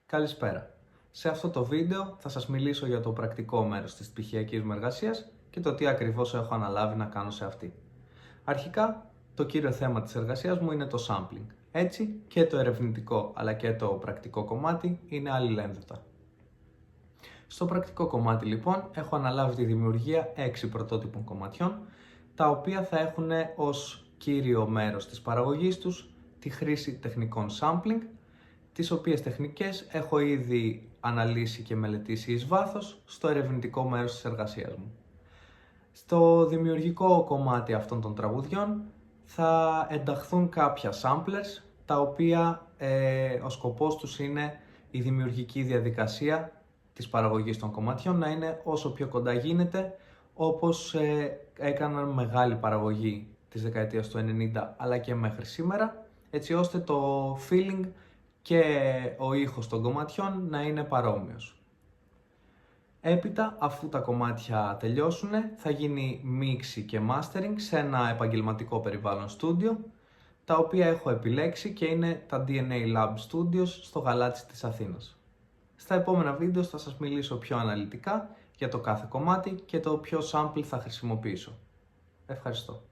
Καλησπέρα. Σε αυτό το βίντεο θα σας μιλήσω για το πρακτικό μέρος της πτυχιακής μου εργασίας και το τι ακριβώς έχω αναλάβει να κάνω σε αυτή. Αρχικά, το κύριο θέμα της εργασίας μου είναι το sampling. Έτσι και το ερευνητικό αλλά και το πρακτικό κομμάτι είναι αλληλένδετα. Στο πρακτικό κομμάτι λοιπόν έχω αναλάβει τη δημιουργία 6 πρωτότυπων κομματιών, τα οποία θα έχουν ως κύριο μέρος της παραγωγής τους τη χρήση τεχνικών sampling, τις οποίες τεχνικές έχω ήδη αναλύσει και μελετήσει εις βάθος στο ερευνητικό μέρος της εργασίας μου. Στο δημιουργικό κομμάτι αυτών των τραγουδιών θα ενταχθούν κάποια samplers, τα οποία ο σκοπός τους είναι η δημιουργική διαδικασία της παραγωγής των κομματιών να είναι όσο πιο κοντά γίνεται, όπως έκαναν μεγάλη παραγωγή της δεκαετίας του 90 αλλά και μέχρι σήμερα, έτσι ώστε το feeling και ο ήχος των κομματιών να είναι παρόμοιος. Έπειτα, αφού τα κομμάτια τελειώσουν, θα γίνει μίξη και mastering σε ένα επαγγελματικό περιβάλλον στούντιο, τα οποία έχω επιλέξει και είναι τα DNA Lab Studios στο Γαλάτσι της Αθήνας. Στα επόμενα βίντεο θα σας μιλήσω πιο αναλυτικά για το κάθε κομμάτι και το ποιο sample θα χρησιμοποιήσω. Ευχαριστώ.